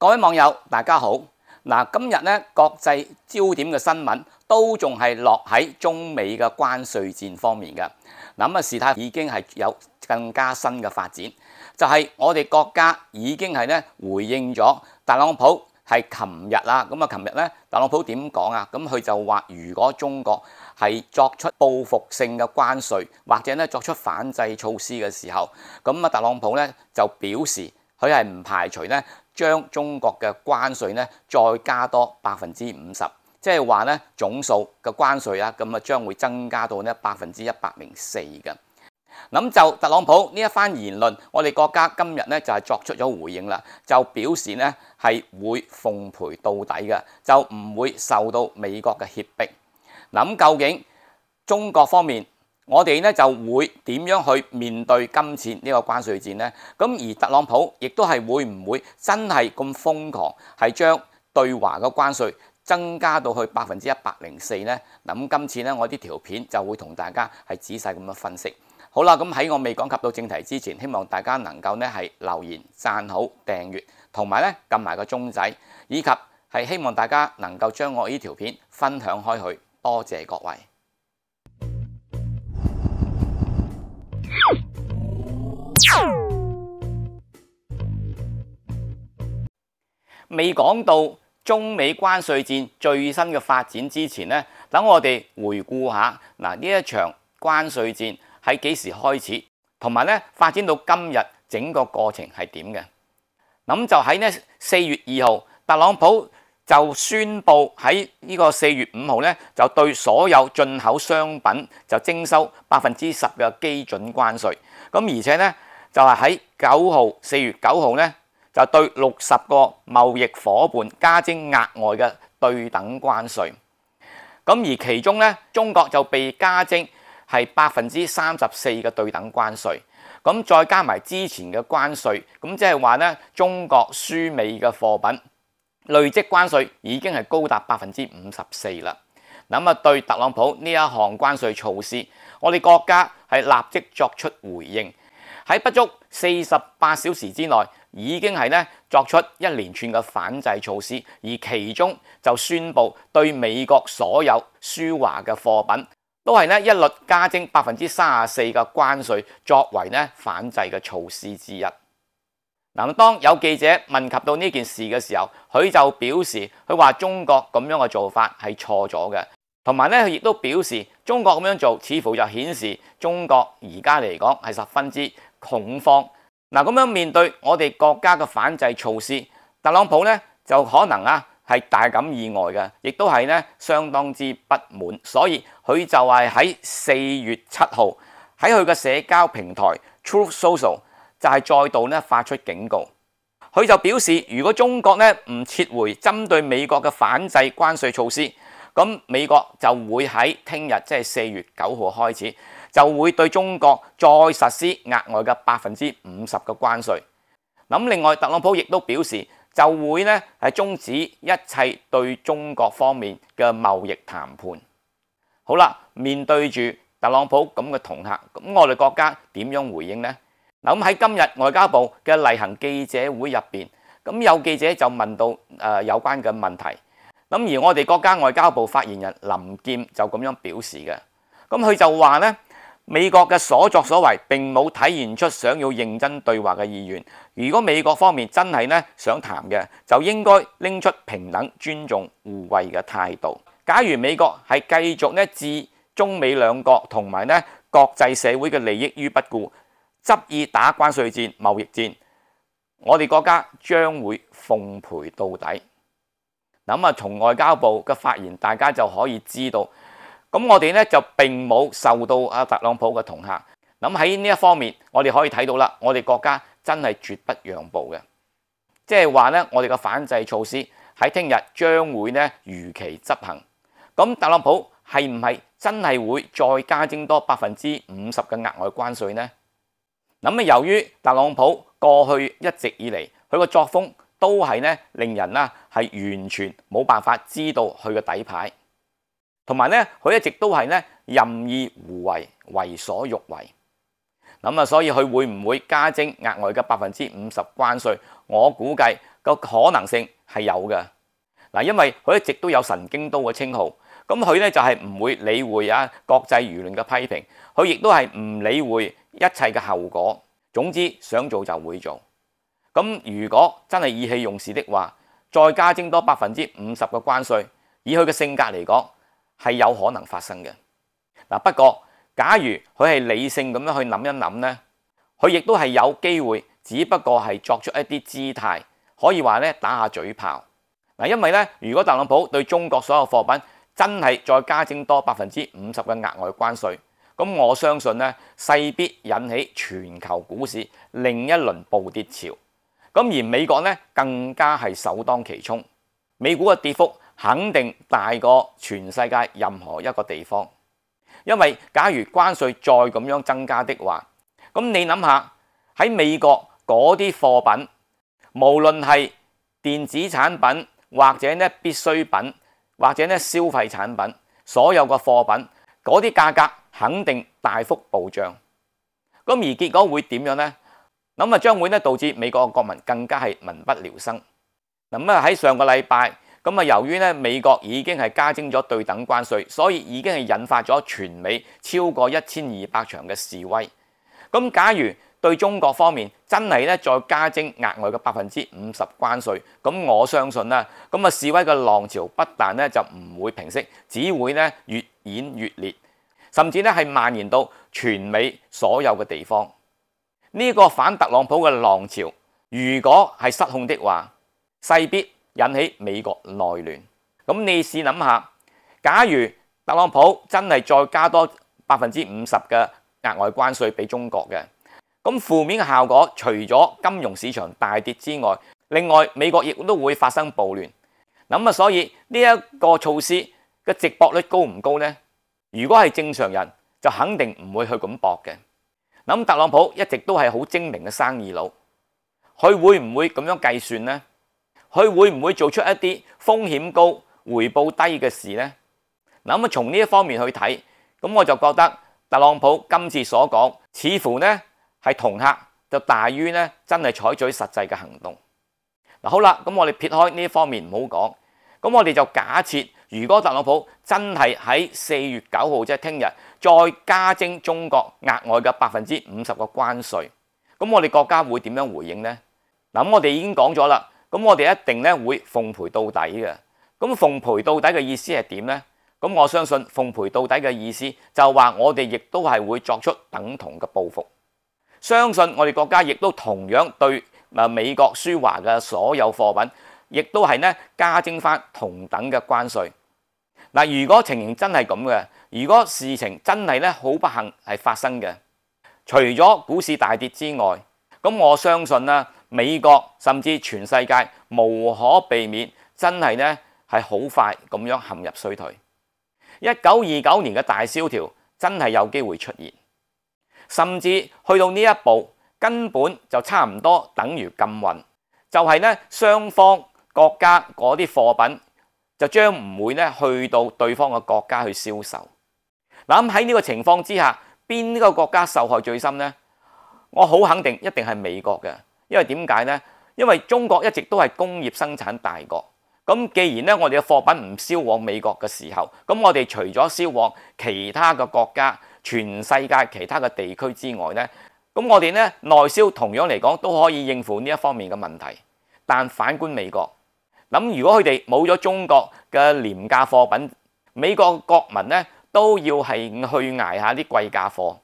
各位網友，大家好。嗱，今日咧國際焦點嘅新聞都仲係落喺中美嘅關稅戰方面嘅。咁事態已經係有更加新嘅發展，就係我哋國家已經係咧回應咗特朗普係琴日啦。咁琴日咧特朗普點講啊？咁佢就話，如果中國係作出報復性嘅關稅，或者咧作出反制措施嘅時候，咁特朗普咧就表示佢係唔排除咧將中國嘅關稅咧再加多50%，即係話咧總數嘅關稅啊，咁將會增加到咧104%嘅。咁就特朗普呢一番言論，我哋國家今日咧就係作出咗回應啦，就表示咧係會奉陪到底嘅，就唔會受到美國嘅脅迫。咁究竟中國方面，我哋咧就會點樣去面對今次呢個關稅戰呢？咁而特朗普亦都係會唔會真係咁瘋狂，係將對華嘅關稅增加到去104%呢？咁今次咧，我啲條片就會同大家係仔細咁樣分析。好啦，咁喺我未講及到正題之前，希望大家能夠咧係留言、讚好、訂閱，同埋咧撳埋個鐘仔，以及係希望大家能夠將我呢條片分享開去。多謝各位。未講到中美關稅戰最新嘅發展之前呢，等我哋回顧下嗱，呢一場關稅戰喺幾時開始，同埋咧發展到今日整個過程係點嘅？咁就喺呢4月2號，特朗普就宣布喺呢個4月5號咧，就對所有進口商品就徵收10%嘅基準關稅。咁而且咧就係喺4月9號咧，就對60個貿易夥伴加徵額外嘅對等關稅。咁而其中咧，中國就被加徵係34%嘅對等關稅。咁再加埋之前嘅關稅，咁即係話咧，中國輸美嘅貨品累積關稅已經係高達54%啦。咁對特朗普呢一項關稅措施，我哋國家係立即作出回應，喺不足48小時之內，已經係咧作出一連串嘅反制措施，而其中就宣布對美國所有輸華嘅貨品都係咧一律加徵34%嘅關稅，作為咧反制嘅措施之一。嗱，當有記者問及到呢件事嘅時候，佢就表示佢話中國咁樣嘅做法係錯咗嘅，同埋咧佢亦都表示中國咁樣做似乎就顯示中國而家嚟講係十分之恐慌。嗱，咁樣面對我哋國家嘅反制措施，特朗普咧就可能係大感意外嘅，亦都係咧相當之不滿，所以佢就係喺4月7號喺佢嘅社交平台 Truth Social 就係再度咧發出警告。佢就表示，如果中國咧唔撤回針對美國嘅反制關稅措施，咁美國就會喺聽日即係4月9號開始，就會對中國再實施額外嘅50%嘅關稅。咁另外，特朗普亦都表示就會咧係終止一切對中國方面嘅貿易談判。好啦，面對住特朗普咁嘅恫嚇，咁我哋國家點樣回應呢？嗱，咁喺今日外交部嘅例行記者會入邊，咁有記者就問到有關嘅問題。咁而我哋國家外交部發言人林劍就咁樣表示嘅。咁佢就話咧，美國嘅所作所為並冇體現出想要認真對話嘅意願。如果美國方面真係咧想談嘅，就應該拎出平等、尊重、互惠嘅態度。假如美國係繼續咧置中美兩國同埋咧國際社會嘅利益於不顧，執意打關稅戰、貿易戰，我哋國家將會奉陪到底。咁從外交部嘅發言，大家就可以知道，咁我哋咧就並冇受到特朗普嘅恫嚇。咁喺呢一方面，我哋可以睇到啦，我哋國家真係絕不讓步嘅，即係話咧，我哋嘅反制措施喺聽日將會咧如期執行。咁特朗普係唔係真係會再加徵多50%嘅額外關稅呢？咁由於特朗普過去一直以嚟佢個作風都係咧令人係完全冇辦法知道佢嘅底牌，同埋咧佢一直都係咧任意胡為，為所欲為。所以佢會唔會加徵額外嘅50%關稅？我估計個可能性係有嘅。嗱，因為佢一直都有神經刀嘅稱號，咁佢咧就係唔會理會國際輿論嘅批評，佢亦都係唔理會一切嘅後果。總之想做就會做。咁如果真係意氣用事的話，再加徵多50%嘅關稅，以佢嘅性格嚟講係有可能發生嘅。嗱，不過假如佢係理性咁樣去諗一諗呢，佢亦都係有機會，只不過係作出一啲姿態，可以話咧打下嘴炮。嗱，因為咧，如果特朗普對中國所有貨品真係再加徵多50%嘅額外關稅，咁我相信咧勢必引起全球股市另一輪暴跌潮。咁而美國咧更加係首當其衝，美股嘅跌幅肯定大過全世界任何一個地方。因為假如關稅再咁樣增加的話，咁你諗下喺美國嗰啲貨品，無論係電子產品或者咧必需品或者咧消費產品，所有嘅貨品嗰啲價格肯定大幅暴漲。咁而結果會點樣呢？咁將會咧導致美國嘅國民更加係民不聊生。咁喺上個禮拜，由於咧美國已經係加徵咗對等關稅，所以已經係引發咗全美超過1200場嘅示威。咁假如對中國方面真係咧再加徵額外嘅50%關稅，咁我相信啦，示威嘅浪潮不但咧就唔會平息，只會咧越演越烈，甚至咧係蔓延到全美所有嘅地方。呢個反特朗普嘅浪潮，如果係失控的話，勢必引起美國內亂。咁你試諗下，假如特朗普真係再加多50%嘅額外關稅俾中國嘅，咁負面嘅效果除咗金融市場大跌之外，另外美國亦都會發生暴亂。所以呢一個措施嘅值博率高唔高呢？如果係正常人，就肯定唔會去咁搏嘅。特朗普一直都係好精明嘅生意佬，佢會唔會咁樣計算呢？佢會唔會做出一啲風險高、回報低嘅事呢？從呢一方面去睇，咁我就覺得特朗普今次所講，似乎呢係恫嚇就大於呢真係採取實際嘅行動。好啦，咁我哋撇開呢一方面唔好講，咁我哋就假設，如果特朗普真係喺4月9號，即係聽日再加徵中國額外嘅50%嘅關稅，咁我哋國家會點樣回應呢？咁我哋已經講咗啦，咁我哋一定咧會奉陪到底嘅。咁奉陪到底嘅意思係點呢？咁我相信奉陪到底嘅意思就話我哋亦都係會作出等同嘅報復。相信我哋國家亦都同樣對美國輸華嘅所有貨品，亦都係咧加徵翻同等嘅關稅。如果情形真係咁嘅，如果事情真係咧好不幸係發生嘅，除咗股市大跌之外，咁我相信啦，美國甚至全世界無可避免，真係咧係好快咁樣陷入衰退。1929年嘅大蕭條真係有機會出現，甚至去到呢一步，根本就差唔多等於禁運，就係咧雙方國家嗰啲貨品就將唔會咧去到對方嘅國家去銷售。咁喺呢個情況之下，邊個國家受害最深呢？我好肯定一定係美國嘅，因為點解呢？因為中國一直都係工業生產大國。咁既然咧我哋嘅貨品唔銷往美國嘅時候，咁我哋除咗銷往其他嘅國家、全世界其他嘅地區之外呢，咁我哋咧內銷同樣嚟講都可以應付呢一方面嘅問題。但反觀美國，咁如果佢哋冇咗中國嘅廉價貨品，美國國民咧都要係去捱下啲貴價貨，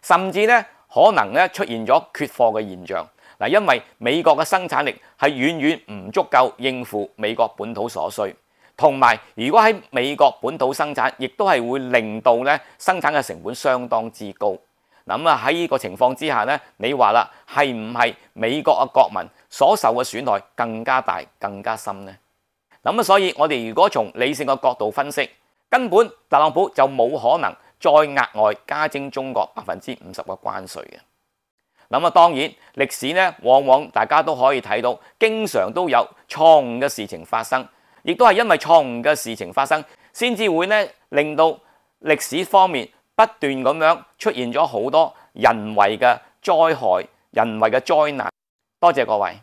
甚至咧可能咧出現咗缺貨嘅現象。因為美國嘅生產力係遠遠唔足夠應付美國本土所需，同埋如果喺美國本土生產，亦都係會令到咧生產嘅成本相當之高。喺呢個情況之下咧，你話啦，係唔係美國嘅國民所受嘅損害更加大、更加深呢？所以我哋如果從理性嘅角度分析，根本特朗普就冇可能再額外加徵中國50%嘅關稅嘅。當然歷史咧，往往大家都可以睇到，經常都有錯誤嘅事情發生，亦都係因為錯誤嘅事情發生，先至會咧令到歷史方面不斷咁樣出現咗好多人為嘅災害、人為嘅災難。多謝各位。